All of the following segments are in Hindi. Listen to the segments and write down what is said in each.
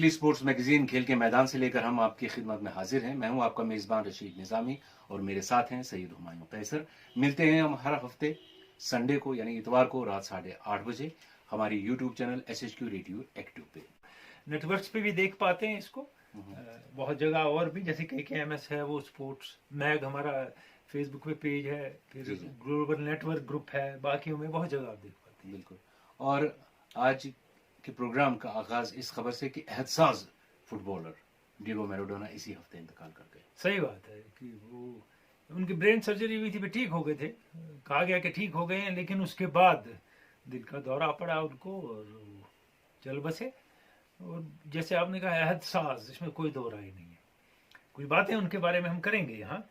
वीकली स्पोर्ट्स मैगजीन खेल के मैदान से लेकर हम आपकी खिदमत में हाजिर हैं। मैं हूं आपका मेज़बान रशीद निज़ामी और मेरे साथ हैं सैयद हुमायूं कैसर। मिलते हैं हम हर हफ्ते संडे को यानी इतवार को रात 8:30 बजे हमारी YouTube channel SHQ radio active पे। नेटवर्क्स पे भी देख पाते हैं इसको बहुत जगह, और भी जैसे KKMS है, वो स्पोर्ट्स मैग हमारा फेसबुक पे पेज है, फिर ग्लोबल नेटवर्क ग्रुप है, बाकियों में बहुत जगह आप देख पाते हैं। बिल्कुल। और आज के प्रोग्राम का आगाज इस खबर से कि एहतसाज फुटबॉलर डिएगो मैराडोना इसी हफ्ते इंतकाल कर गए। सही बात है कि वो उनकी ब्रेन सर्जरी हुई थी, भी ठीक हो गए थे, कहा गया कि ठीक हो गए हैं, लेकिन उसके बाद दिल का दौरा पड़ा उनको और चल बसे। और जैसे आपने कहा एहतसाज, इसमें कोई दो राय नहीं है। कुछ बातें उनके बारे में हम करेंगे यहाँ,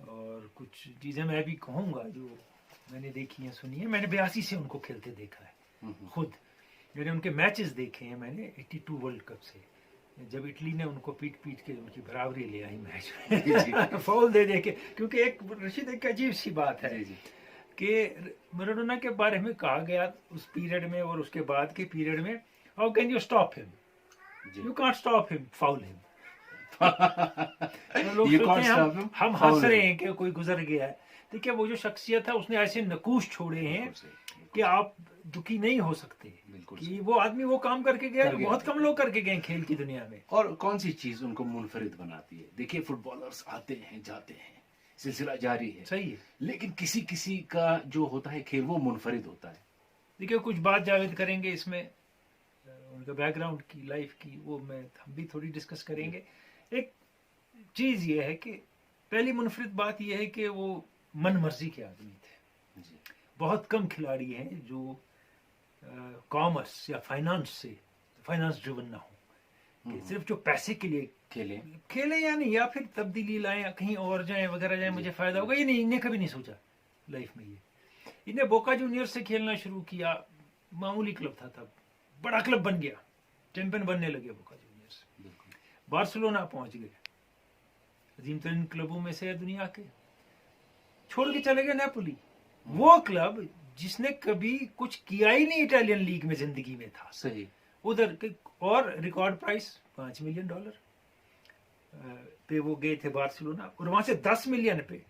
और कुछ चीज़ें मैं भी कहूँगा जो मैंने देखी हैं, सुनी है। मैंने 82 से उनको खेलते देखा है खुद, मैंने उनके मैचेस देखे हैं। मैंने 82 वर्ल्ड कप से, जब इटली ने उनको पीट के उनकी बराबरी ले आई मैच में फाउल दे के, क्योंकि एक रशीद एक अजीब सी बात है कि मैराडोना के बारे में कहा गया उस पीरियड में और उसके बाद के पीरियड में, how can you stop him, you can't stop him, foul him. लोग सोचते हैं हम हंस रहे हैं कि कोई गुजर गया है, देखिए वो जो शख्सियत है उसने ऐसे नकूश छोड़े हैं कि आप दुखी नहीं हो सकते कि वो आदमी वो काम करके गया, बहुत कम लोग करके गए खेल की दुनिया में। और कौन सी चीज उनको मुनफरिद बनाती है? देखिए फुटबॉलर्स आते हैं जाते हैं, सिलसिला जारी है, सही है, लेकिन किसी किसी का जो होता है खेल वो मुनफरिद होता है। देखिए कुछ बात जावेद करेंगे इसमें, उनका बैकग्राउंड की, लाइफ की, वो हम भी थोड़ी डिस्कस करेंगे। एक चीज ये है कि पहली मुनफरिद बात ये है कि वो मन मर्जी के आदमी थे। बहुत कम खिलाड़ी हैं जो कॉमर्स या फाइनेंस ड्रिवन ना हो, कि सिर्फ जो पैसे के लिए खेले या नहीं, या फिर तब्दीली लाएं, कहीं और जाएं वगैरह जाएं, मुझे फायदा होगा, ये नहीं, इन्हें कभी नहीं सोचा लाइफ में। ये इन्हें बोका जूनियर से खेलना शुरू किया, मामूली क्लब था तब, बड़ा क्लब बन गया, चैंपियन बनने लगे बोका जूनियर से, बार्सिलोना पहुंच गए, अजीम तरीन क्लबों में से दुनिया के, छोड़ के चले गए नेपोली, वो क्लब जिसने कभी कुछ किया ही नहीं इटालियन लीग में जिंदगी में था। सही। उधर और रिकॉर्ड प्राइस $5 मिलियन पे वो गए थे बार्सिलोना, और वहां से 10 मिलियन पे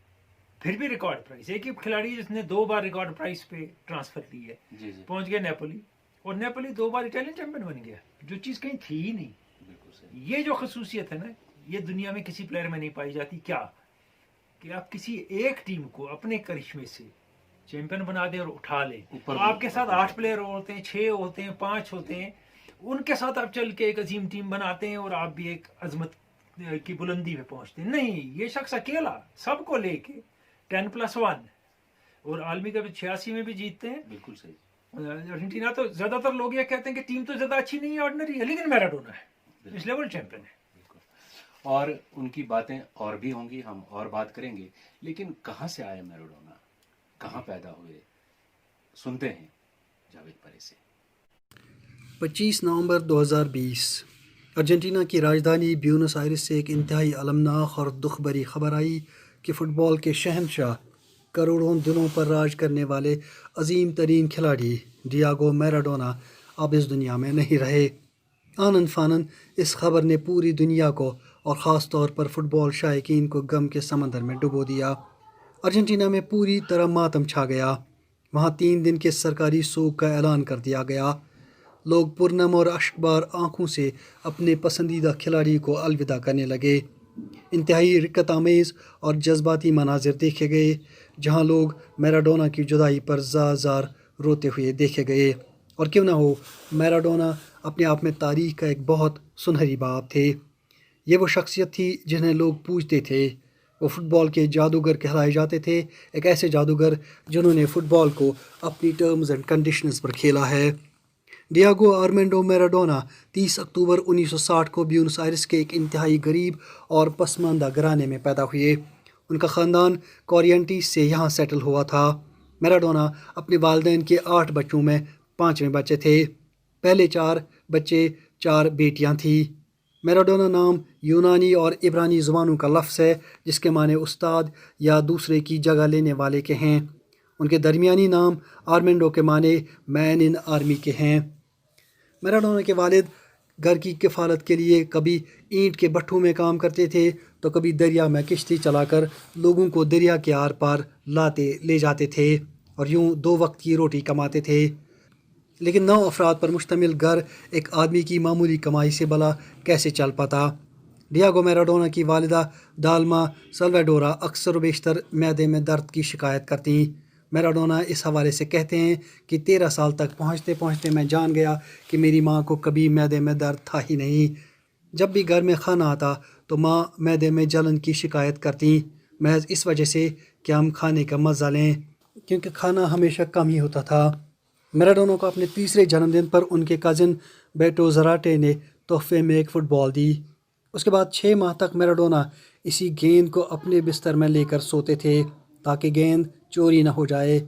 फिर भी रिकॉर्ड प्राइस। एक ही खिलाड़ी जिसने 2 बार रिकॉर्ड प्राइस पे ट्रांसफर ली है, पहुंच गए नेपोली, और नेपोली 2 बार इटालियन चैंपियन बन गया, जो चीज कहीं थी ही नहीं। ये जो खसूसियत है ना, ये दुनिया में किसी प्लेयर में नहीं पाई जाती। क्या कि आप किसी एक टीम को अपने करिश्मे से चैंपियन बना दें और उठा लें, तो आपके साथ 8 प्लेयर होते हैं, 6 होते हैं, 5 होते हैं, उनके साथ आप चल के एक अजीम टीम बनाते हैं और आप भी एक अजमत की बुलंदी पे पहुंचते हैं। नहीं, ये शख्स अकेला सबको लेके 10+1, और आलमी कप 86 में भी जीतते हैं। बिल्कुल सही। अर्जेंटीना तो ज्यादातर लोग ये कहते हैं कि टीम तो ज्यादा अच्छी नहीं है, ऑर्डिनरी है, लेकिन मैराडोना है, इस लेवल चैंपियन है। और उनकी बातें और भी होंगी, हम और बात करेंगे, लेकिन कहाँ से आए मैराडोना, कहाँ पैदा हुए, सुनते हैं जावेद परे से। 25 नवंबर 2020 अर्जेंटीना की राजधानी ब्यूनस आयरिस से एक इंतहाई अलमनाक और दुख भरी खबर आई कि फ़ुटबॉल के शहंशाह, करोड़ों दिलों पर राज करने वाले अजीम तरीन खिलाड़ी डिएगो मैराडोना अब इस दुनिया में नहीं रहे। आनन फानन इस खबर ने पूरी दुनिया को और ख़ास तौर पर फ़ुटबॉल शायकीन को गम के समंदर में डुबो दिया। अर्जेंटीना में पूरी तरह मातम छा गया। वहाँ 3 दिन के सरकारी सोग का ऐलान कर दिया गया। लोग पुरनम और अश्कबार आँखों से अपने पसंदीदा खिलाड़ी को अलविदा करने लगे। इंतहाई रिक्कत आमेज़ और जज्बाती मनाजिर देखे गए, जहाँ लोग मैराडोना की जुदाई पर ज़ार रोते हुए देखे गए। और क्यों ना हो, मैराडोना अपने आप में तारीख़ का एक बहुत सुनहरी बाब थे। ये वो शख्सियत थी जिन्हें लोग पूछते थे। वो फ़ुटबॉल के जादूगर कहलाए जाते थे, एक ऐसे जादूगर जिन्होंने फ़ुटबॉल को अपनी टर्म्स एंड कंडीशंस पर खेला है। डिएगो आर्मेंडो मैराडोना 30 अक्टूबर 1960 को ब्यूनस आयरिस के एक इंतहाई गरीब और पसमानदा घराने में पैदा हुए। उनका ख़ानदान कोरिएंटीस से यहाँ सेटल हुआ था। मैराडोना अपने वालिदैन के 8 बच्चों में 5वें बच्चे थे। पहले 4 बच्चे 4 बेटियाँ थीं। मैराडोना नाम यूनानी और इब्रानी ज़ुबानों का लफ्ज़ है, जिसके माने उस्ताद या दूसरे की जगह लेने वाले के हैं। उनके दरमियानी नाम आर्मेंडो के माने मैन इन आर्मी के हैं। मैराडोना के वालिद घर की किफ़ालत के लिए कभी ईंट के भट्ठों में काम करते थे तो कभी दरिया में किश्ती चलाकर लोगों को दरिया के आर पार लाते ले जाते थे और यूं 2 वक्त की रोटी कमाते थे। लेकिन 9 अफराद पर मुश्तमिल घर एक आदमी की मामूली कमाई से भला कैसे चल पाता। डियागो मैराडोना की वालिदा डाल्मा सल्वाडोरा अक्सर बेशतर मैदे में दर्द की शिकायत करती। मैराडोना इस हवाले से कहते हैं कि 13 साल तक पहुँचते पहुँचते मैं जान गया कि मेरी माँ को कभी मैदे में दर्द था ही नहीं। जब भी घर में खाना आता तो माँ मैदे में जलन की शिकायत करती, महज इस वजह से कि हम खाने का मज़ा लें, क्योंकि खाना हमेशा कम ही होता था। मैराडोना को अपने तीसरे जन्मदिन पर उनके कज़िन बेटो ज़राटे ने तोहफे में एक फ़ुटबॉल दी। उसके बाद 6 माह तक मैराडोना इसी गेंद को अपने बिस्तर में लेकर सोते थे ताकि गेंद चोरी न हो जाए।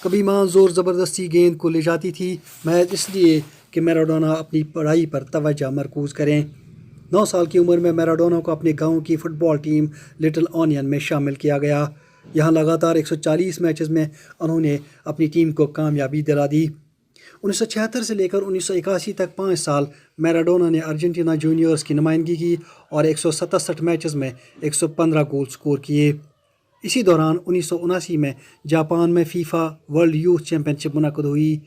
कभी माँ ज़ोर ज़बरदस्ती गेंद को ले जाती थी, महज इसलिए कि मैराडोना अपनी पढ़ाई पर तवज्जो मरकूज़ करें। 9 साल की उम्र में मैराडोना को अपने गांव की फ़ुटबॉल टीम लिटिल ऑनियन में शामिल किया गया। यहाँ लगातार 140 मैचेस में उन्होंने अपनी टीम को कामयाबी दिला दी। 1976 से लेकर 1981 तक 5 साल मैराडोना ने अर्जेंटीना जूनियर्स की नुमाइंदगी की और 167 मैचेस में 115 गोल स्कोर किए। इसी दौरान 1979 में जापान में फीफा वर्ल्ड यूथ चैम्पियनशिप मुनक़्क़द हुई।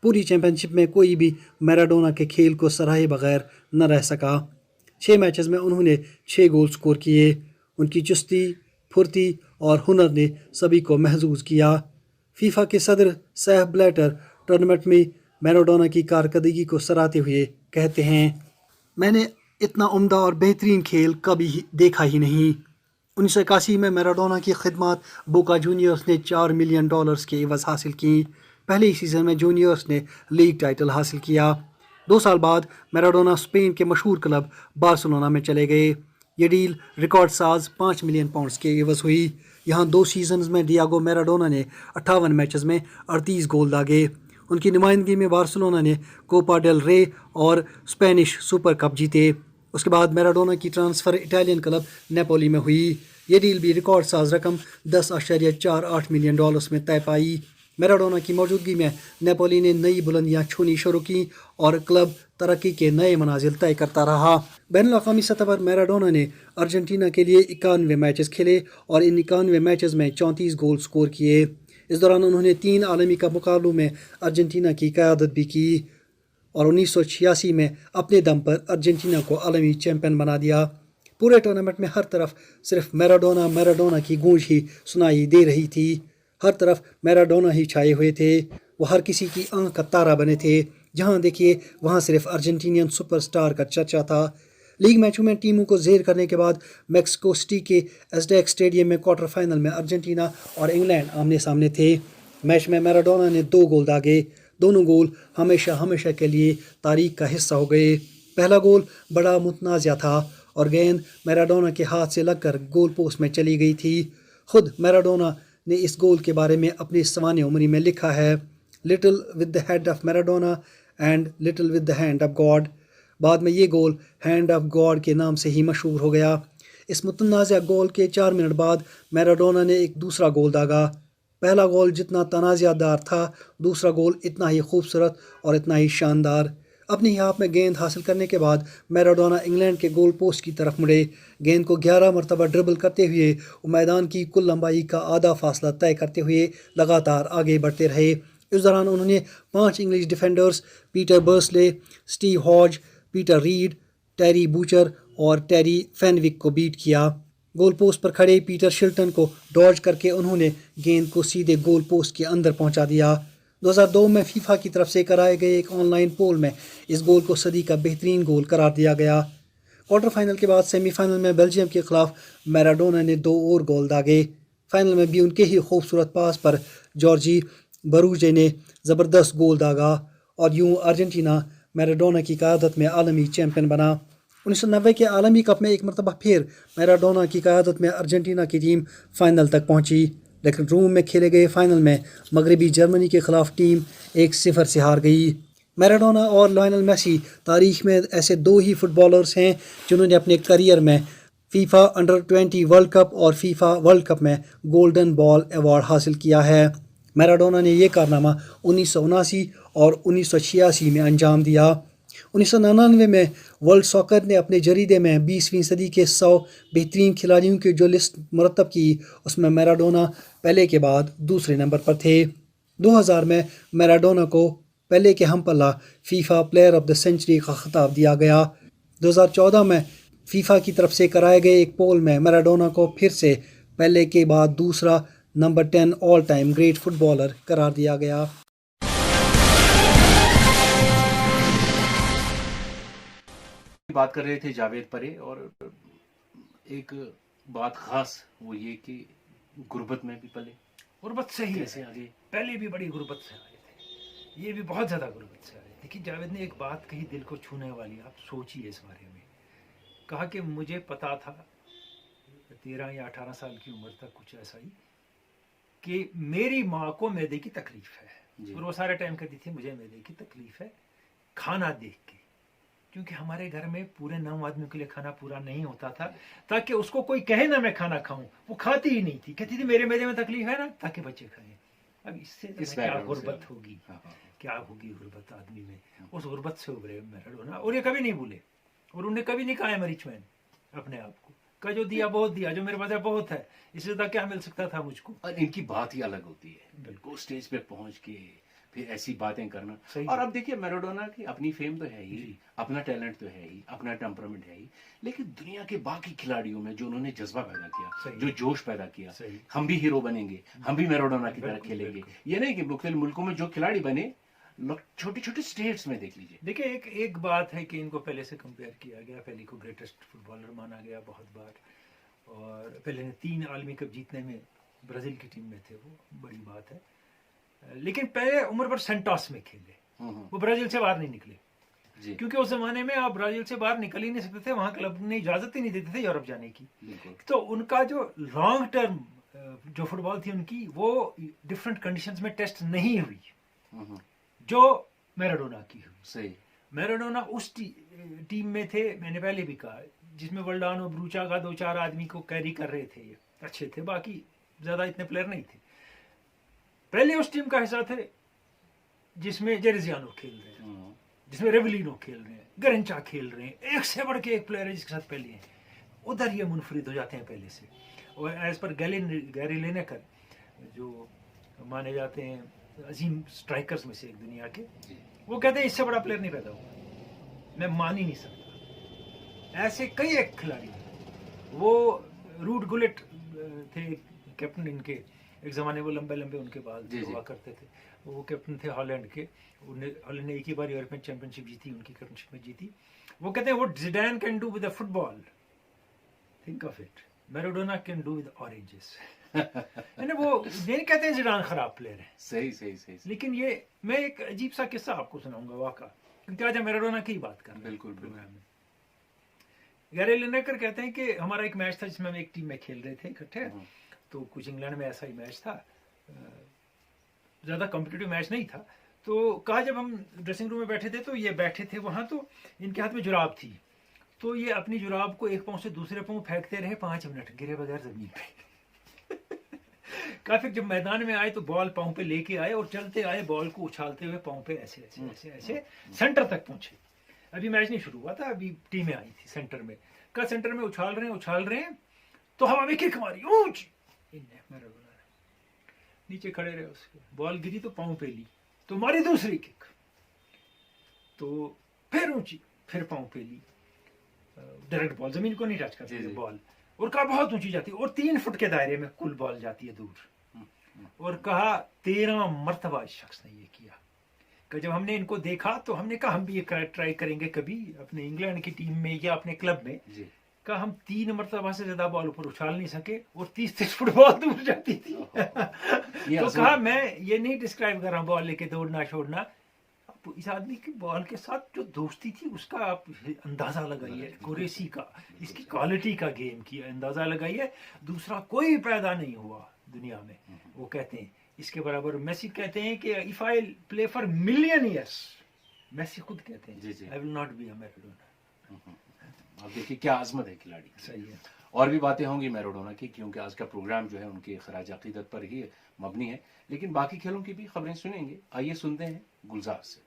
पूरी चैम्पियनशिप में कोई भी मैराडोना के खेल को सराहे बगैर न रह सका। 6 मैचेस में उन्होंने 6 गोल स्कोर किए। उनकी चुस्ती, फुर्ती और हुनर ने सभी को महजूज किया। फीफा के सदर सेप ब्लैटर टूर्नामेंट में मैराडोना की कारकर्दगी को सराहते हुए कहते हैं, मैंने इतना उम्दा और बेहतरीन खेल कभी देखा ही नहीं। 1981 में मैराडोना की खिदमत बोका जूनियर्स ने $4 मिलियन के एवज़ हासिल की। पहले ही सीज़न में जूनियर्स ने लीग टाइटल हासिल किया। 2 साल बाद मैराडोना स्पेन के मशहूर क्लब बार्सिलोना में चले गए। ये डील रिकॉर्ड साज £5 मिलियन के एवज़ हुई। यहाँ 2 सीजन्स में डियागो मैराडोना ने 58 मैचेस में 38 गोल दागे। उनकी नुमाइंदगी में बार्सिलोना ने कोपा डेल रे और स्पेनिश सुपर कप जीते। उसके बाद मैराडोना की ट्रांसफ़र इटालियन क्लब नेपोली में हुई। ये डील भी रिकॉर्ड साज रकम $10.48 मिलियन में तय पाई। मैराडोना की मौजूदगी में नेपोली ने नई बुलंदियां छूनी शुरू की और क्लब तरक्की के नए मनाजिल तय करता रहा। बैनुल-अक़वामी सतह पर मैराडोना ने अर्जेंटीना के लिए 91 मैचेस खेले और इन 91 मैचेस में 34 गोल स्कोर किए। इस दौरान उन्होंने 3 आलमी कप मुकाबलों में अर्जेंटीना की क़यादत भी की और 1986 में अपने दम पर अर्जेंटीना को आलमी चैम्पियन बना दिया। पूरे टूर्नामेंट में हर तरफ सिर्फ मैराडोना मैराडोना की गूंज ही सुनाई दे रही थी। हर तरफ मैराडोना ही छाए हुए थे। वो हर किसी की आंख का तारा बने थे। जहां देखिए वहां सिर्फ अर्जेंटीनियन सुपरस्टार का चर्चा था। लीग मैचों में टीमों को ज़ेर करने के बाद मैक्सिको सिटी के एज़टेक स्टेडियम में क्वार्टर फाइनल में अर्जेंटीना और इंग्लैंड आमने सामने थे। मैच में मैराडोना ने 2 गोल दागे। दोनों गोल हमेशा हमेशा के लिए तारीख का हिस्सा हो गए। पहला गोल बड़ा मुतनाज़ा था और गेंद मैराडोना के हाथ से लगकर गोल पोस्ट में चली गई थी। खुद मैराडोना ने इस गोल के बारे में अपनी सवाने उम्री में लिखा है, little with the head of Maradona and little with the hand of God. बाद में ये गोल हैंड ऑफ गॉड के नाम से ही मशहूर हो गया। इस मुतनाज़ा गोल के 4 मिनट बाद मैराडोना ने एक दूसरा गोल दागा। पहला गोल जितना तनाज़ादार था, दूसरा गोल इतना ही खूबसूरत और इतना ही शानदार। अपने ही हाथ में गेंद हासिल करने के बाद मैराडोना इंग्लैंड के गोल पोस्ट की तरफ मुड़े। गेंद को 11 मरतबा ड्रिबल करते हुए वो मैदान की कुल लंबाई का आधा फासला तय करते हुए लगातार आगे बढ़ते रहे। इस दौरान उन्होंने 5 English defenders Peter Beardsley, Steve Hodge, Peter Reid, Terry Butcher और टेरी फेनविक को बीट किया। गोल पोस्ट पर खड़े पीटर शिल्टन को डॉज करके उन्होंने गेंद को सीधे गोल पोस्ट के अंदर पहुंचा दिया। 2002 में फीफा की तरफ से कराए गए एक ऑनलाइन पोल में इस गोल को सदी का बेहतरीन गोल करार दिया गया। क्वार्टर फाइनल के बाद सेमीफाइनल में बेल्जियम के खिलाफ मैराडोना ने 2 और गोल दागे। फाइनल में भी उनके ही खूबसूरत पास पर जॉर्जी बरूजे ने ज़बरदस्त गोल दागा और यूं अर्जेंटीना मैराडोना की क़यादत में आलमी चैम्पियन बना। 1990 के आलमी कप में एक मरतबा फिर मैराडोना की क़यादत में अर्जेंटीना की टीम फाइनल तक पहुंची, लेकिन रोम में खेले गए फाइनल में मगरबी जर्मनी के ख़िलाफ़ टीम 1-0 से हार गई। मैराडोना और लायनल मेसी तारीख़ में ऐसे 2 ही फुटबॉलर्स हैं जिन्होंने अपने करियर में फीफा अंडर 20 वर्ल्ड कप और फीफा वर्ल्ड कप में गोल्डन बॉल अवार्ड हासिल किया है। मैराडोना ने यह कारनामा 1979 और 1986 में अंजाम दिया। 1999 में वर्ल्ड सॉकर ने अपने जरीदे में 20वीं सदी के 100 बेहतरीन खिलाड़ियों की जो लिस्ट मुरतब की, उसमें मैराडोना पेले के बाद दूसरे नंबर पर थे। 2000 में मैराडोना को पेले के हमपल्ला FIFA player of the century का खिताब दिया गया। 2014 में फीफा की तरफ से कराए गए एक पोल में मैराडोना को फिर से पेले के बाद दूसरा number 10 all time great footballer करार दिया गया। बात कर रहे थे जावेद परे, और एक बात खास वो ये कि गुर्बत में भी पले, गुर्बत से ही कैसे आगे? पहले भी बड़ी गुर्बत से आए थे, ये भी बहुत ज्यादा गुर्बत से आए। देखिए जावेद ने एक बात कही दिल को छूने वाली, आप सोचिए इस बारे में। कहा कि मुझे पता था 13 या 18 साल की उम्र तक कुछ ऐसा ही कि मेरी माँ को मैदे की तकलीफ है, और वो सारे टाइम कहती थी मुझे मैदे की तकलीफ है खाना देख के, क्योंकि हमारे घर में पूरे 9 आदमियों के लिए खाना पूरा नहीं होता था, ताकि उसको कोई कहे ना मैं खाना खाऊं, वो खाती ही नहीं थी, कहती थी मेरे मैदे में तकलीफ है ना, ताकि बच्चे खाएं। अब इससे क्या गुर्बत होगी, क्या होगी गुर्बत आदमी में। उस गुर्बत से उभरे मैराडोना, और ये कभी नहीं भूले, और उन्हें कभी नहीं कहा है रिच मैन अपने आप को, का जो दिया बहुत दिया, जो मेरे पास है बहुत है, इससे ज्यादा क्या मिल सकता था मुझको। और इनकी बात ही अलग होती है, बिल्कुल स्टेज पे पहुंच के फिर ऐसी बातें करना। सही और है। अब देखिए मैराडोना की अपनी फेम तो है ही, अपना टैलेंट तो है ही, अपना टेम्परामेंट है ही, लेकिन दुनिया के बाकी खिलाड़ियों में जो उन्होंने जज्बा पैदा किया, सही। जो जोश पैदा किया, सही। हम भी हीरो बनेंगे, हम भी मैराडोना की तरह बिल्कुल, खेलेंगे। बिल्कुल। ये नहीं कि मुख्तलिफ मुल्कों में जो खिलाड़ी बने, छोटे छोटे स्टेट्स में देख लीजिए। देखिए एक बात है कि इनको पहले से कंपेयर किया गया, पहले को ग्रेटेस्ट फुटबॉलर माना गया बहुत बार, और पहले ने 3 आलमी कप जीतने में ब्राजील की टीम में थे, वो बड़ी बात है। लेकिन पहले उम्र पर सेंटोस में खेले, वो ब्राजील से बाहर नहीं निकले, जी। क्योंकि उस जमाने में आप ब्राजील से बाहर निकल ही नहीं सकते थे, वहां क्लब ने इजाजत ही नहीं देते थे यूरोप जाने की। बिल्कुल। तो उनका जो लॉन्ग टर्म जो फुटबॉल थी उनकी, वो डिफरेंट कंडीशंस में टेस्ट नहीं हुई जो मैराडोना की हुई। सही। मैराडोना उस टीम में थे, मैंने पहले भी कहा, जिसमें वल्डानो ब्रूचागा 2-4 आदमी को कैरी कर रहे थे, ये अच्छे थे, बाकी ज्यादा इतने प्लेयर नहीं थे। पहले उस टीम का हिस्सा थे जिसमें जेरेजियानो खेल रहे हैं, जिसमें रेवलिनो खेल रहे हैं, गरेंचा खेल रहे हैं, एक से बढ़ के एक प्लेयर है जिसके साथ पहले हैं, उधर ये मुनफरिद हो जाते हैं पहले से। और एज पर गैरी लिनेकर, जो माने जाते हैं अजीम स्ट्राइकर्स में से एक दुनिया के, वो कहते हैं इससे बड़ा प्लेयर नहीं पैदा हुआ, मैं मान ही नहीं सकता। ऐसे कई एक खिलाड़ी, वो रूट गुलेट थे कैप्टन इनके, एक जमाने वो लंबे लंबे उनके बाल हुआ करते थे, वो कैप्टन थे हॉलैंड के, हॉलैंड ने एक ही बार यूरोपियन चैंपियनशिप जीती, उनकी कैप्टनशिप में जीती। वो कहते हैं what Zidane can do with football, think of it, Maradona can do with oranges. यानी वो ये नहीं कहते हैं ज़िडान खराब प्लेयर है, सही सही सही, लेकिन ये मैं एक अजीब सा किस्सा आपको सुनाऊंगा वाका, क्योंकि आज हम मैराडोना की बात कर रहे हैं बिल्कुल प्रोग्राम में। गैरी लिनेकर कहते हैं कि हमारा एक मैच था जिसमें हम एक टीम में खेल रहे थे इकट्ठे, तो कुछ इंग्लैंड में ऐसा ही मैच था, ज़्यादा कॉम्पिटिटिव मैच नहीं था। तो कहा जब हम ड्रेसिंग रूम में बैठे थे, तो ये बैठे थे वहाँ, तो इनके हाथ में जुराब थी, तो ये अपनी जुराब को एक पाँव से दूसरे पाँव फेंकते रहे 5 मिनट गिरे बगैर जमीन पे। काफी जब मैदान में आए तो बॉल पाँव पे लेके आए और चलते आए, बॉल को उछालते हुए पाँव पे ऐसे ऐसे ऐसे ऐसे सेंटर तक पहुंचे। अभी मैच नहीं शुरू हुआ था, अभी टीमें आई थी सेंटर में, का सेंटर में उछाल रहे हैं, तो हवा में किक मारी ऊंच, नीचे खड़े रहे, उसके बॉल गिरी तो पाँव पे ली, तो मारी दूसरी किक, तो फिर ऊंची, फिर पाँव पे ली, डायरेक्ट बॉल जमीन को नहीं टच करती है बॉल, और कहा बहुत ऊंची जाती है, और 3 फुट के दायरे में कुल बॉल जाती है दूर, और कहा 13 मर्तबा इस शख्स ने ये किया। कि जब हमने इनको देखा तो हमने कहा हम भी ये ट्राई करेंगे कभी अपने इंग्लैंड की टीम में या अपने क्लब में, का हम 3 मरतबा से ज्यादा बॉल ऊपर उछाल नहीं सके, और 30 फुट बॉल दूर जाती थी। तो कहा मैं ये नहीं डिस्क्राइब कर रहा हूँ बॉल लेके दौड़ना छोड़ना, इस आदमी की बॉल के साथ जो दोस्ती थी उसका आप अंदाजा लगाइए, कुरैशी का, इसकी क्वालिटी का गेम की अंदाजा लगाइए, दूसरा कोई पैदा नहीं हुआ दुनिया में। वो कहते हैं इसके बराबर, मेसी कहते हैं कि if I play for million years, Messi खुद कहते हैं I will not be a Maradona. अब देखिए क्या आजमत है खिलाड़ी। सही है। और भी बातें होंगी मैराडोना की, क्योंकि आज का प्रोग्राम जो है उनके खराज अकीदत पर ही मबनी है, लेकिन बाकी खेलों की भी खबरें सुनेंगे। आइए सुनते हैं गुलजार से।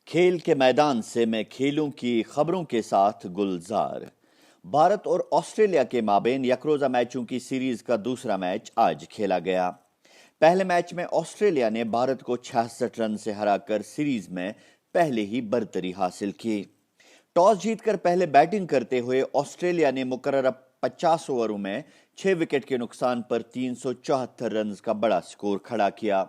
खेल के मैदान से मैं खेलों की खबरों के साथ गुलजार। भारत और ऑस्ट्रेलिया के माबेन यकरोजा मैचों की सीरीज का दूसरा मैच आज खेला गया। पहले मैच में ऑस्ट्रेलिया ने भारत को 66 रन से हराकर सीरीज में पहले ही बरतरी हासिल की। टॉस जीतकर पहले बैटिंग करते हुए ऑस्ट्रेलिया ने मुकर्रर 50 ओवरों में 6 विकेट के नुकसान पर 374 रन का बड़ा स्कोर खड़ा किया।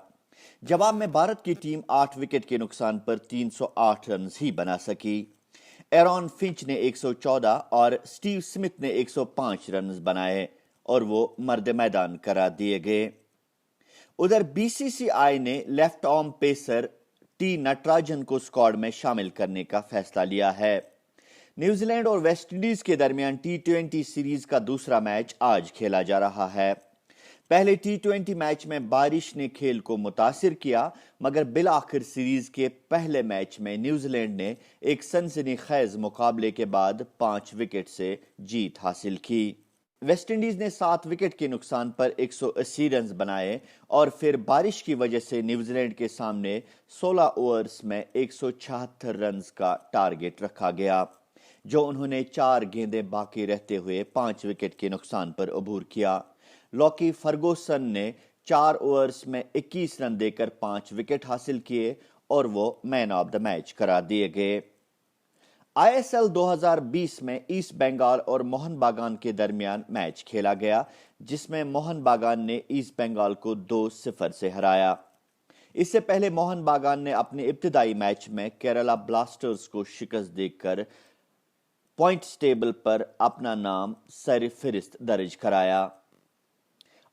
जवाब में भारत की टीम 8 विकेट के नुकसान पर 308 रन ही बना सकी। एरॉन फिंच ने 114 और स्टीव स्मिथ ने 105 रन बनाए और वो मर्द मैदान करार दिए गए। उधर बीसीसीआई ने left arm pacer T Natarajan को स्क्वाड में शामिल करने का फैसला लिया है। न्यूजीलैंड और वेस्टइंडीज के दरमियान T20 सीरीज का दूसरा मैच आज खेला जा रहा है। पहले T20 मैच में बारिश ने खेल को मुतासिर किया, मगर बिल आखिर सीरीज के पहले मैच में न्यूजीलैंड ने एक सनसनीखेज मुकाबले के बाद 5 विकेट से जीत हासिल की। वेस्टइंडीज ने 7 विकेट के नुकसान पर 180 रन बनाए और फिर बारिश की वजह से न्यूजीलैंड के सामने 16 ओवर्स में 176 रन का टारगेट रखा गया, जो उन्होंने 4 गेंदें बाकी रहते हुए 5 विकेट के नुकसान पर अबूर किया। लॉकी फर्गुसन ने 4 ओवर्स में 21 रन देकर 5 विकेट हासिल किए और वो मैन ऑफ द मैच करार दिए गए। ISL 2020 में ईस्ट बंगाल और मोहन बागान के दरमियान मैच खेला गया, जिसमें मोहन बागान ने ईस्ट बंगाल को 2-0 से हराया। इससे पहले मोहन बागान ने अपने इब्तिदाई मैच में केरला ब्लास्टर्स को शिकस्त देकर पॉइंट्स टेबल पर अपना नाम सरफहरिस्त दर्ज कराया।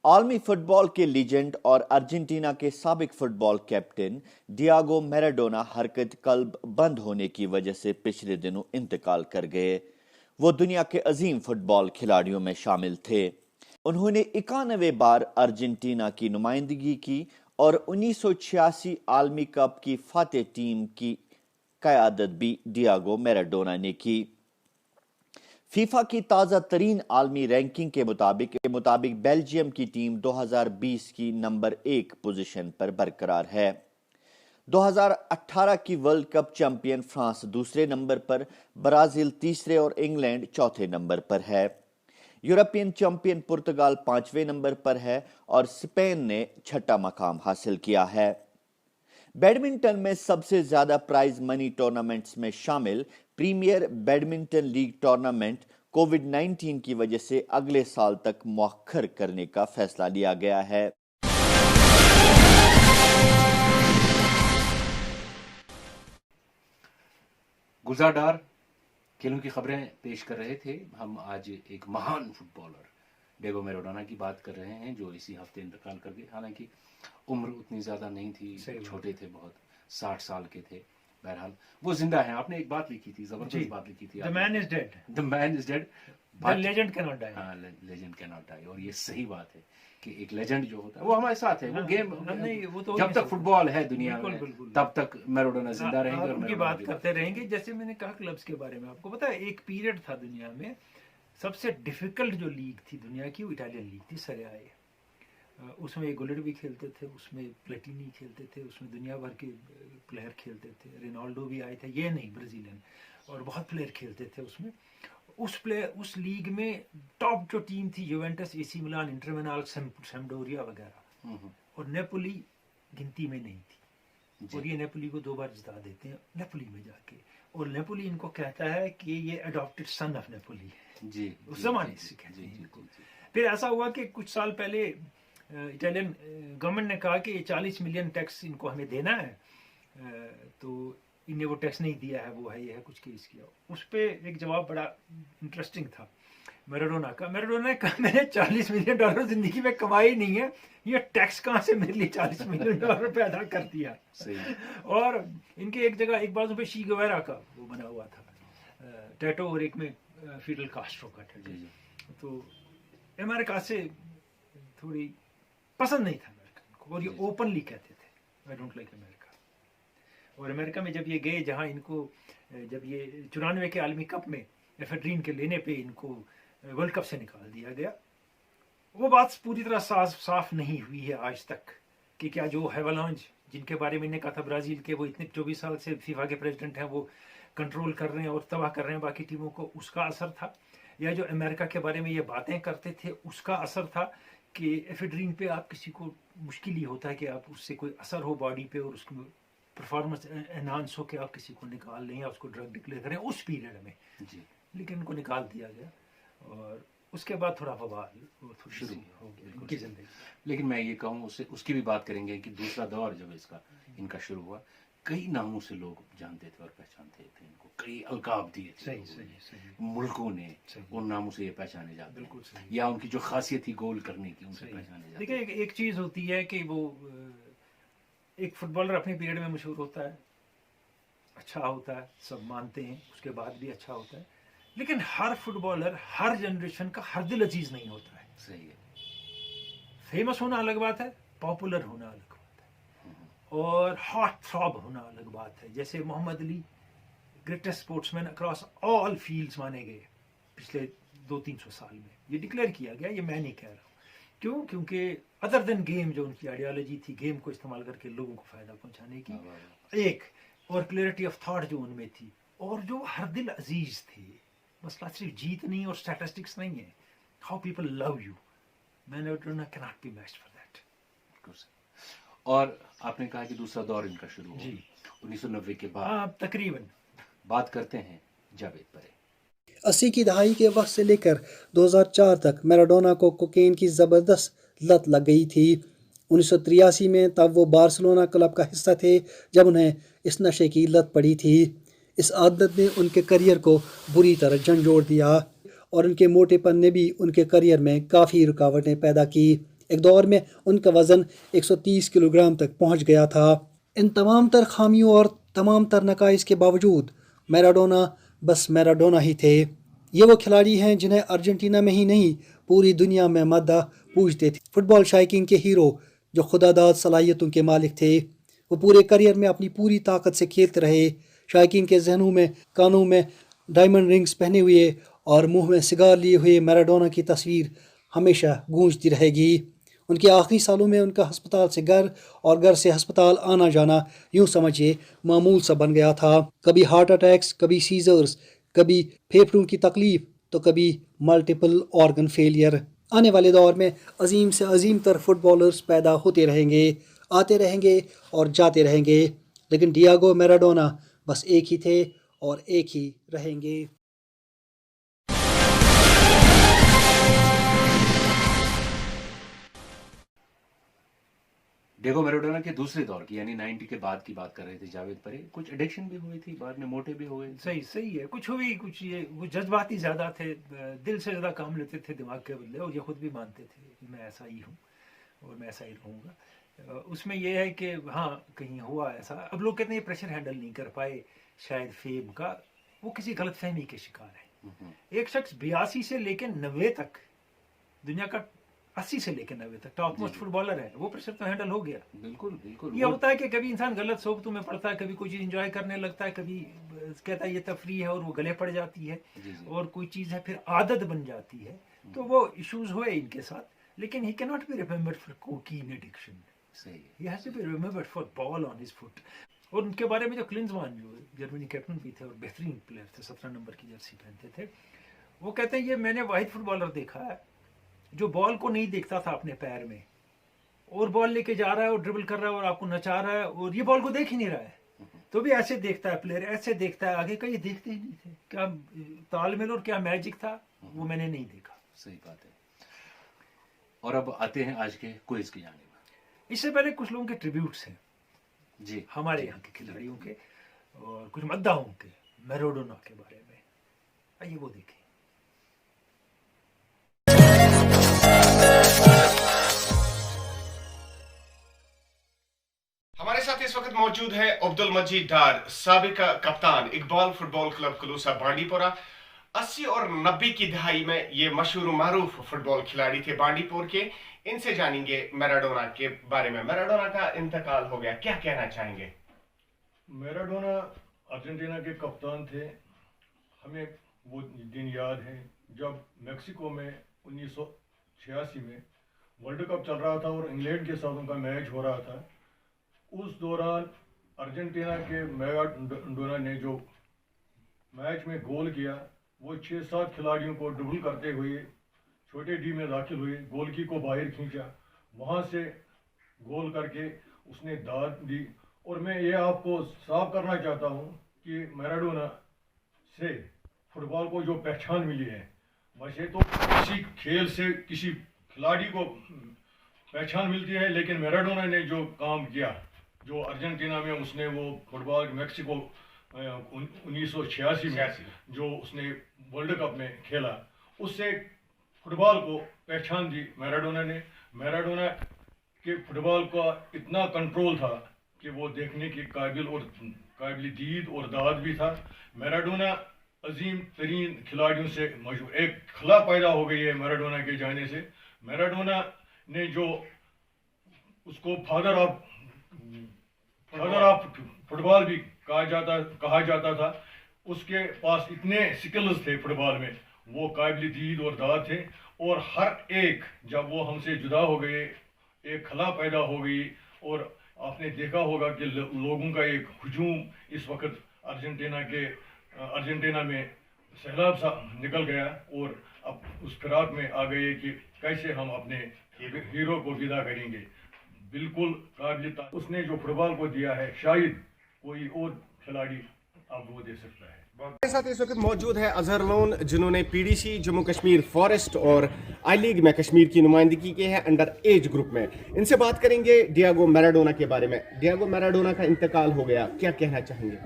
आलमी फुटबॉल के लीजेंड और अर्जेंटीना के साबिक फुटबॉल कैप्टन डियागो मैराडोना हरकत कल्ब बंद होने की वजह से पिछले दिनों इंतकाल कर गए। वो दुनिया के अजीम फुटबॉल खिलाड़ियों में शामिल थे। उन्होंने 91 बार अर्जेंटीना की नुमाइंदगी की और 1986 आलमी कप की फातेह टीम की क़यादत भी डियागो मैराडोना ने की। फीफा की ताज़ा तरीन आलमी रैंकिंग के मुताबिक बेल्जियम की टीम 2020 की नंबर 1 पोजीशन पर बरकरार है। 2018 की वर्ल्ड कप चैंपियन फ्रांस दूसरे नंबर पर, ब्राजील तीसरे और इंग्लैंड चौथे नंबर पर है। यूरोपियन चैंपियन पुर्तगाल 5वें नंबर पर है और स्पेन ने 6ठा मकाम हासिल किया है। बैडमिंटन में सबसे ज्यादा प्राइज मनी टूर्नामेंट्स में शामिल प्रीमियर बैडमिंटन लीग टूर्नामेंट कोविड-19 की वजह से अगले साल तक मुअख्खर करने का फैसला लिया गया है। गुलजार डार खेलों की खबरें पेश कर रहे थे। हम आज एक महान फुटबॉलर डिएगो मैराडोना की बात कर रहे हैं, जो इसी हफ्ते इंतकाल कर गए। हालांकि उम्र उतनी ज्यादा नहीं थी, छोटे थे बहुत, 60 साल के थे। बहरहाल वो जिंदा है। आपने एक बात लिखी थी, जबरदस्त बात लिखी थी, the man is dead, the man is dead, legend can not die. हाँ, लेजेंड कैन नॉट डाई। और ये सही बात है कि एक लेजेंड जो होता है वो हमारे साथ है। वो गेम नहीं, वो तो जब तक फुटबॉल है दुनिया में, तब तक मैराडोना जिंदा रहेंगे और उनकी बात करते रहेंगे। जैसे मैंने कहा क्लब्स के बारे में, आपको पता है एक पीरियड था दुनिया में सबसे डिफिकल्ट जो लीग थी दुनिया की, वो इटालियन लीग थी, सरे आए। उसमें गुलेट भी खेलते थे, उसमें प्लेटिनी खेलते थे, उसमें दुनिया भर के प्लेयर खेलते थे। रोनाल्डो भी आए थे, ये नहीं ब्राजीलियन, और बहुत प्लेयर खेलते थे उसमें। उस लीग में टॉप जो टीम थी Juventus, AC Milan, Inter Milan, Sampdoria वगैरह, और नेपोली गिनती में नहीं थी। और ये नेपोली को 2 बार जिता देते हैं नेपोली में जाके। और नेपोली इनको कहता है कि ये अडॉप्टेड सन ऑफ नेपोली है जी, उस जमाने से कहते हैं इनको। फिर ऐसा हुआ कि कुछ साल पहले इटालियन गवर्नमेंट ने कहा कि 40 मिलियन टैक्स इनको हमें देना है, तो इन्हें वो टैक्स नहीं दिया है, वो है ये है, कुछ केस किया। उस पर एक जवाब बड़ा इंटरेस्टिंग था मैराडोना का। मैराडोना ने कहा मैंने 40 मिलियन डॉलर जिंदगी में कमाई नहीं है, ये टैक्स कहाँ से मेरे लिए 40 मिलियन डॉलर पे अदा कर दिया। और इनके एक जगह एक बाजू पे शी गुवेरा का वो बना हुआ था टैटो, और एक में फिडल कास्ट्रो का टैटो। तो अमेरिका से थोड़ी पसंद नहीं था अमेरिकन को, और ये ओपनली कहते थे आई डोंट लाइक अमेरिका। और अमेरिका में जब ये गए, जहां इनको जब ये 94 के आलमी कप में एफेड्रीन के लेने पे इनको वर्ल्ड कप से निकाल दिया गया, वो बात पूरी तरह साफ नहीं हुई है आज तक कि क्या जो हेवलांज जिनके बारे में इन्हें कहा था ब्राजील के, वो इतने 24 साल से फीफा के प्रेसिडेंट हैं, वो कंट्रोल कर रहे हैं और तबाह कर रहे हैं बाकी टीमों को, उसका असर था। या जो अमेरिका के बारे में ये बातें करते थे, उसका असर था कि एफेड्रीन पे आप किसी को मुश्किल ही होता है कि आप उससे कोई असर हो बॉडी पे और उसकी परफॉर्मेंस एनहांस हो कि आप किसी को निकाल लें या उसको ड्रग डिक्लेयर करें उस पीरियड में। जी। लेकिन उनको निकाल दिया गया और उसके बाद थोड़ा बवाल थोड़ी शुरू सी हो गया बिल्कुल इनकी सही। जिंदगी। लेकिन मैं ये कहूँ उसकी भी बात करेंगे कि दूसरा दौर जब इसका इनका शुरू हुआ, कई नामों से लोग जानते थे और पहचानते थे इनको, कई अलकाब दिए थे सही लोगों सही ने, सही मुल्कों ने सही। उन नामों से ये पहचाने जाते बिल्कुल हैं, सही। या उनकी जो खासियत थी गोल करने की उनसे सही। पहचाने जाते देखिए एक चीज होती है कि वो एक फुटबॉलर अपने पीरियड में मशहूर होता है, अच्छा होता है, सब मानते हैं, उसके बाद भी अच्छा होता है, लेकिन हर फुटबॉलर हर जनरेशन का हर दिल अजीज नहीं होता है। सही है। फेमस होना अलग बात है, पॉपुलर होना अलग बात है, और हॉट थ्रॉब होना अलग बात है। जैसे Muhammad Ali greatest sportsman across all fields माने गए पिछले 200-300 साल में, ये डिक्लेयर किया गया, ये मैं नहीं कह रहा हूँ। क्यों? क्योंकि अदर देन गेम जो उनकी आइडियोलॉजी थी, गेम को इस्तेमाल करके लोगों को फायदा पहुंचाने की, एक और क्लियरिटी ऑफ थॉट जो उनमें थी, और जो हर दिल अजीज थे। मसला सिर्फ जीत नहीं और स्टैटिस्टिक्स नहीं है, how people love you, Maradona can not be matched for that. और आपने कहा कि दूसरा दौर इनका शुरू हुआ जी 1990 के बाद। हाँ तकरीबन। बात करते हैं जावेद परे। 80 की दहाई के वक्त से लेकर 2004 तक मैराडोना को कोकेन की ज़बरदस्त लत लग गई थी। 1983 में तब वो बार्सिलोना क्लब का हिस्सा थे जब उन्हें इस नशे की लत पड़ी थी। इस आदत ने उनके करियर को बुरी तरह झंझोड़ दिया और उनके मोटेपन ने भी उनके करियर में काफ़ी रुकावटें पैदा की। एक दौर में उनका वज़न 130 किलोग्राम तक पहुंच गया था। इन तमाम तर खामियों और तमाम तर नकाइस के बावजूद मैराडोना बस मैराडोना ही थे। ये वो खिलाड़ी हैं जिन्हें अर्जेंटीना में ही नहीं पूरी दुनिया में मद्दा पूछते थे। फुटबॉल शायकीन के हीरो जो खुदादाद सलाहियतों के मालिक थे, वो पूरे करियर में अपनी पूरी ताकत से खेलते रहे। शायकीन के जहनों में कानों में डायमंड रिंग्स पहने हुए और मुंह में सिगार लिए हुए मैराडोना की तस्वीर हमेशा गूंजती रहेगी। उनके आखिरी सालों में उनका अस्पताल से घर और घर से अस्पताल आना जाना यूं समझिए मामूल सा बन गया था। कभी हार्ट अटैक्स, कभी सीजर्स, कभी फेफड़ों की तकलीफ, तो कभी मल्टीपल ऑर्गन फेलियर। आने वाले दौर में अजीम से अजीम तर फुटबॉलर्स पैदा होते रहेंगे, आते रहेंगे और जाते रहेंगे, लेकिन डियागो मैराडोना बस एक ही थे और एक ही रहेंगे। डिएगो मैराडोना के दूसरे दौर की यानी 90 के बाद की बात कर रहे थे जावेद परे। कुछ एडिक्शन भी हुई थी, बाद में मोटे भी हो गए थे। सही सही है, कुछ हुई, कुछ ये वो जज्बाती ज्यादा थे, दिल से ज्यादा काम लेते थे दिमाग के बदले, और ये खुद भी मानते थे कि मैं ऐसा ही हूँ और मैं ऐसा ही रहूँगा। उसमें यह है कि हाँ कहीं हुआ ऐसा, अब लोग कहते हैं ये प्रेशर हैंडल नहीं कर पाए शायद फेम का, वो किसी गलतफहमी के शिकार है। एक शख्स 82 से लेकर 90 तक दुनिया का 80 से लेकर 90 तक टॉप मोस्ट फुटबॉलर है, वो प्रेशर तो हैंडल हो गया। बिल्कुल बिल्कुल। ये होता है कि कभी इंसान गलत सोबतों में पड़ता है, कभी कोई चीज एंजॉय करने लगता है, कभी कहता है ये तफरी है और वो गले पड़ जाती है, और कोई चीज है फिर आदत बन जाती है, तो वो इश्यूज हुए इनके साथ। लेकिन he can not be remembered for cocaine addiction, सही है। He has to be remembered for ball on his foot. और उनके बारे में जो क्लिंजमान जो जर्मनी कैप्टन भी थे और बेहतरीन प्लेयर थे, 17 नंबर की जर्सी पहनते थे, वो कहते हैं ये मैंने वाहिद फुटबॉलर देखा है जो बॉल को नहीं देखता था अपने पैर में, और बॉल लेके जा रहा है और ड्रिबल कर रहा है और आपको नचा रहा है, और ये बॉल को देख ही नहीं रहा है, तो भी ऐसे देखता है प्लेयर, ऐसे देखता है आगे का, ये देखते ही नहीं थे। क्या तालमेल और क्या मैजिक था वो मैंने नहीं देखा। सही बात है। और अब आते हैं आज के क्विज की जानिब। इससे पहले कुछ लोगों के ट्रिब्यूट्स हैं जी, हमारे यहाँ के खिलाड़ियों के और कुछ मद्दाहों के मैराडोना के बारे में, आइए वो देखें। हमारे साथ इस वक्त मौजूद है अब्दुल मजीद डार, साबिका कप्तान इकबाल फुटबॉल क्लब कुलूसा बांडीपोरा। 80 और 90 की दहाई में ये मशहूर मारूफ फुटबॉल खिलाड़ी थे बांडीपुर के। इनसे जानेंगे मैराडोना के बारे में। मैराडोना का इंतकाल हो गया, क्या कहना चाहेंगे? मैराडोना अर्जेंटीना के कप्तान थे। हमें वो दिन याद है जब मेक्सिको में 1986 में वर्ल्ड कप चल रहा था और इंग्लैंड के साथ उनका मैच हो रहा था। उस दौरान अर्जेंटीना के मैराडोना ने जो मैच में गोल किया, वो 6-7 खिलाड़ियों को ड्रिबल करते हुए छोटे डी में दाखिल हुए, गोलकी को बाहर खींचा, वहाँ से गोल करके उसने दाद दी। और मैं ये आपको साफ करना चाहता हूँ कि मैराडोना से फुटबॉल को जो पहचान मिली है, वैसे तो किसी खेल से किसी खिलाड़ी को पहचान मिलती है, लेकिन मैराडोना ने जो काम किया, जो अर्जेंटीना में उसने वो फुटबॉल मैक्सिको 1986 में जो उसने वर्ल्ड कप में खेला, उससे फुटबॉल को पहचान दी मैराडोना ने। मैराडोना के फुटबॉल का इतना कंट्रोल था कि वो देखने के काबिल दीद और दाद भी था। मैराडोना अजीम तरीन खिलाड़ियों से मशहूर, एक खला पैदा हो गई है मैराडोना के जाने से। मैराडोना ने जो उसको फादर ऑफ फुटबॉल भी कहा जाता था, उसके पास इतने स्किल्स थे फुटबॉल में, वो काबिल दीद और दाद थे। और हर एक, जब वो हमसे जुदा हो गए, एक खला पैदा हो गई, और आपने देखा होगा कि लोगों का एक हुजूम इस वक्त अर्जेंटीना में सैलाब सा निकल गया, और अब उस फिराक में आ गए कि कैसे हम अपने हीरो को विदा करेंगे। बिल्कुल काबिल, उसने जो फुटबॉल को दिया है, शायद कोई और खिलाड़ी अब वो दे सकता है। हमारे साथ इस वक्त मौजूद है अजहर लोन, जिन्होंने पीडीसी जम्मू कश्मीर फॉरेस्ट और आई लीग में कश्मीर की नुमाइंदगी की है अंडर एज ग्रुप में। इनसे बात करेंगे डियागो मैराडोना के बारे में। डियागो मैराडोना का इंतकाल हो गया, क्या कहना चाहेंगे?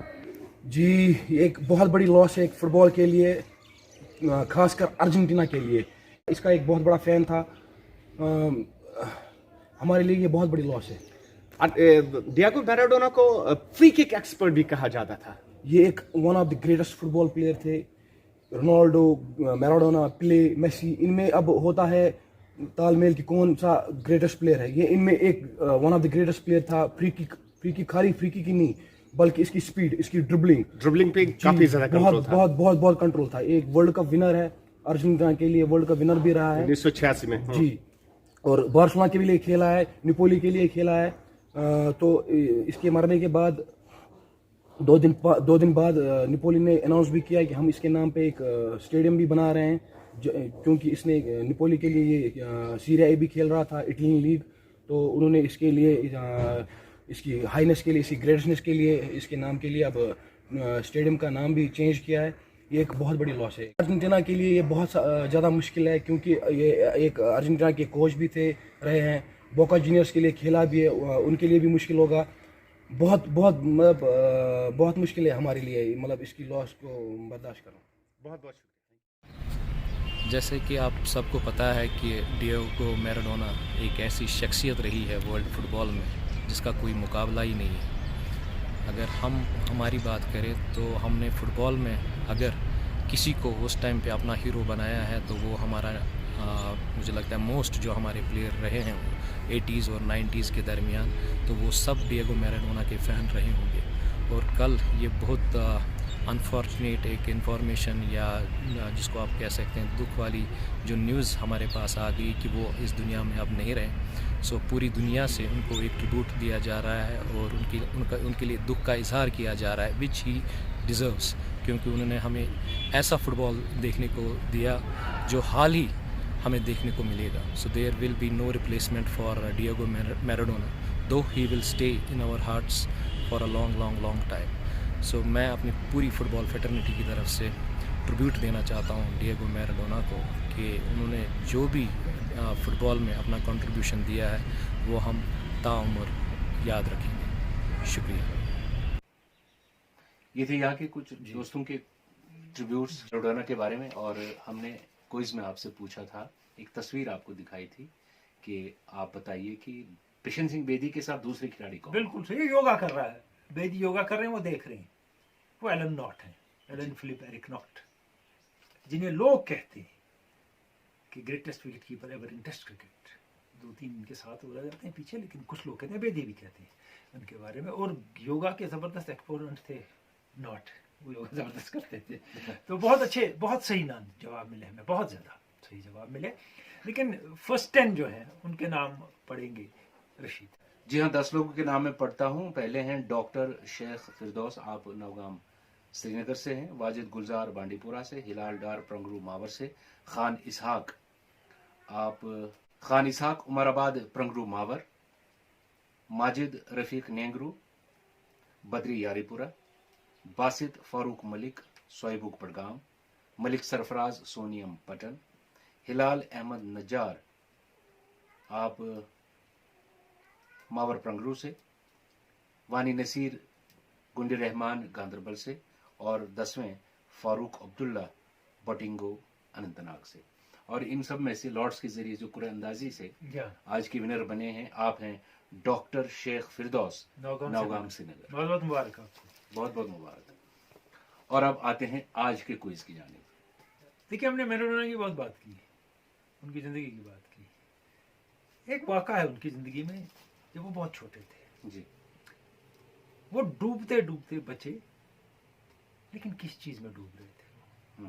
जी, एक बहुत बड़ी लॉस है एक फुटबॉल के लिए, खासकर अर्जेंटीना के लिए। इसका एक बहुत बड़ा फ़ैन था, हमारे लिए ये बहुत बड़ी लॉस है। डियागो मैराडोना को फ्री किक एक्सपर्ट भी कहा जाता था। ये एक one of the greatest football player थे। रोनाल्डो, मैराडोना, पेले, मेसी, इनमें अब होता है तालमेल कि कौन सा ग्रेटेस्ट प्लेयर है। ये इनमें एक one of the greatest player था। फ्री किक खाली फ्री किक ही नहीं, बल्कि इसकी स्पीड, इसकी ड्रिबलिंग पे काफी ज्यादा कंट्रोल था। बहुत कंट्रोल था। एक वर्ल्ड कप विनर है, अर्जेंटीना के लिए वर्ल्ड कप विनर भी रहा है 1986 में। जी, और बार्सिलोना के लिए खेला है, निपोली के लिए खेला है। तो इसके मरने के बाद दो दिन बाद निपोली ने अनाउंस भी किया कि हम इसके नाम पे एक स्टेडियम भी बना रहे हैं, क्योंकि इसने निपोली के लिए ये सीरिया ए भी खेल रहा था, इटालियन लीग। तो उन्होंने इसके लिए इसकी हाईनेस के लिए, इसकी ग्रेटनेस के लिए, इसके नाम के लिए अब स्टेडियम का नाम भी चेंज किया है। ये एक बहुत बड़ी लॉस है अर्जेंटीना के लिए। ये बहुत ज़्यादा मुश्किल है, क्योंकि ये एक अर्जेंटीना के कोच भी रहे हैं, बोका जूनियर्स के लिए खेला भी है, उनके लिए भी मुश्किल होगा। बहुत मुश्किल है हमारे लिए, मतलब इसकी लॉस को बर्दाश्त करना। बहुत बहुत शुक्रिया। जैसे कि आप सबको पता है कि डिएगो मैराडोना एक ऐसी शख्सियत रही है वर्ल्ड फुटबॉल में जिसका कोई मुकाबला ही नहीं है। अगर हम हमारी बात करें तो हमने फ़ुटबॉल में अगर किसी को उस टाइम पे अपना हीरो बनाया है तो वो हमारा मुझे लगता है मोस्ट जो हमारे प्लेयर रहे हैं 80s और 90s के दरमियान, तो वो सब डिएगो मैराडोना के फ़ैन रहे होंगे। और कल ये बहुत अनफॉर्चुनेट एक इन्फॉर्मेशन या जिसको आप कह सकते हैं दुख वाली जो न्यूज़ हमारे पास आ गई कि वो इस दुनिया में अब नहीं रहे। सो पूरी दुनिया से उनको एक ट्रिब्यूट दिया जा रहा है और उनके लिए दुख का इजहार किया जा रहा है, विच ही डिज़र्व्स, क्योंकि उन्होंने हमें ऐसा फ़ुटबॉल देखने को दिया जो हाल ही हमें देखने को मिलेगा। So there will be no replacement for Diego Maradona, though he will stay in our hearts for a long time. So मैं अपनी पूरी फुटबॉल फ्रेटर्निटी की तरफ से ट्रिब्यूट देना चाहता हूँ डिएगो मैराडोना को कि उन्होंने जो भी फ़ुटबॉल में अपना कंट्रीब्यूशन दिया है वो हम ताउम्र याद रखेंगे। शुक्रिया। ये थे यहाँ के कुछ दोस्तों के ट्रिब्यूट्स मैराडोना के बारे में। और हमने क्विज में आपसे पूछा था, एक तस्वीर आपको दिखाई थी कि आप बताइए कि बिशन सिंह बेदी के साथ दूसरे खिलाड़ी कौन? बिल्कुल सही, योगा कर रहा है, बेदी योगा कर रहे हैं, वो देख रहे हैं। वो एलन नॉट है, एलन फिलिप एरिक नॉट, जिन्हें लोग कहते हैं कि greatest wicket keeper ever in test cricket. 2-3 इनके साथ हो जाते हैं पीछे, लेकिन कुछ लोग कहते हैं, बेदी भी कहते हैं उनके बारे में। और योगा के ज़बरदस्त एक्सपोनेंट थे नॉट, वो योगा ज़बरदस्त करते थे। तो बहुत अच्छे, बहुत सही नाम जवाब मिले हमें, बहुत ज़्यादा सही जवाब मिले। लेकिन फर्स्ट 10 जो है उनके नाम पढ़ेंगे रशीद। जी हाँ, 10 लोगों के नाम मैं पढ़ता हूँ। पहले हैं डॉक्टर शेख फिरदौस, आप नवगाम श्रीनगर से हैं। वाजिद गुलजार बांडीपुरा से। हिलाल डार प्रंगरू मावर से। खान इसहाक उमराबाद प्रंगरू मावर। माजिद रफीक नेंगरू बदरी यारीपुरा। बासित फारूक मलिक सोयबुक पड़गाम। मलिक सरफराज सोनियम पटन। हिलाल अहमद नज्जार आप मावर प्रंगरू से। वानी नसीर गुंडी रहमान गांधरबल से। और 10वें फारूक अब्दुल्ला बटिंगो अनंतनाग से। और इन सब में से लॉर्ड्स के जरिए जो कुरअंदाजी से आज के विनर बने हैं आप हैं डॉक्टर शेख फिरदौस नवगाम श्रीनगर। बहुत बहुत मुबारक आपको। बहुत बहुत मुबारक। और अब आते हैं आज के क्विज की जानिब। देखिए, हमने मैराडोना की बहुत बात की, उनकी ज़िंदगी की बात की। एक वाक़ा है उनकी ज़िंदगी में, जब वो बहुत छोटे थे जी। वो डूबते डूबते बचे, लेकिन किस चीज़ में डूब रहे थे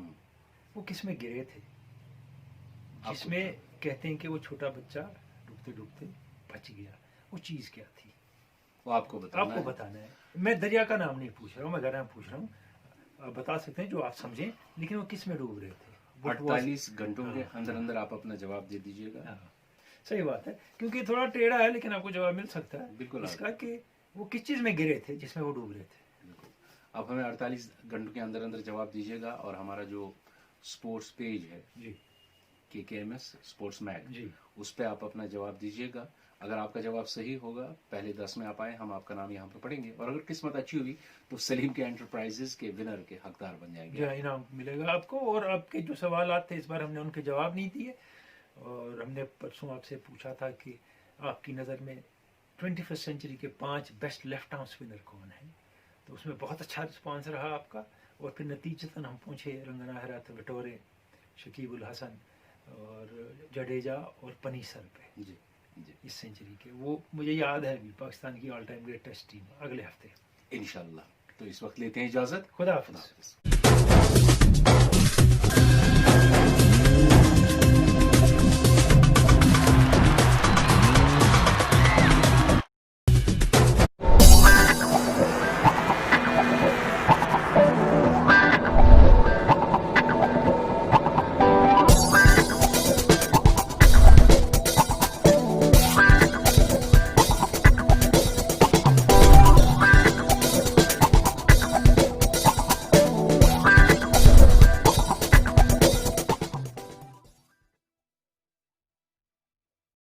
वो किस में गिरे थे, जिसमें कहते हैं कि वो छोटा बच्चा डूबते डूबते बच गया, वो चीज़ क्या थी वो आपको बताना है। मैं दरिया का नाम नहीं पूछ रहा हूँ, मैं नाम पूछ रहा हूँ, आप बता सकते हैं जो आप समझें, लेकिन वो किस में डूब रहे थे। 48 घंटों के अंदर अंदर आप अपना जवाब दे दीजिएगा। सही बात है, क्योंकि थोड़ा टेढ़ा है, लेकिन आपको जवाब मिल सकता है। बिल्कुल इसका कि वो किस चीज़ में गिरे थे जिसमें वो डूब रहे थे। आप हमें 48 घंटों के अंदर अंदर जवाब दीजिएगा। और हमारा जो स्पोर्ट्स पेज है जी, KKMS स्पोर्ट्स मैग जी, उस पर आप अपना जवाब दीजिएगा। अगर आपका जवाब सही होगा, पहले 10 में आप आए, हम आपका नाम यहाँ पर पढ़ेंगे। और अगर किस्मत अच्छी हुई तो सलीम के एंटरप्राइजेस के विनर के हकदार बन जाएंगे। इनाम मिलेगा आपको। और आपके जो सवाल थे इस बार हमने उनके जवाब नहीं दिए, और हमने परसों आपसे पूछा था कि आपकी नज़र में 21st सेंचुरी के 5 बेस्ट लेफ्ट आर्म स्पिनर कौन हैं, तो उसमें बहुत अच्छा रिस्पॉन्स रहा आपका। और फिर नतीजतन हम पहुँचे रंगना हैरत विटोरे, शकीब उल हसन और जडेजा और पनीसर पे जी जी। इस सेंचुरी के। वो मुझे याद है अभी, पाकिस्तान की all time great test team अगले हफ्ते इंशाल्लाह। तो इस वक्त लेते हैं इजाजत। खुदा हाफिज़।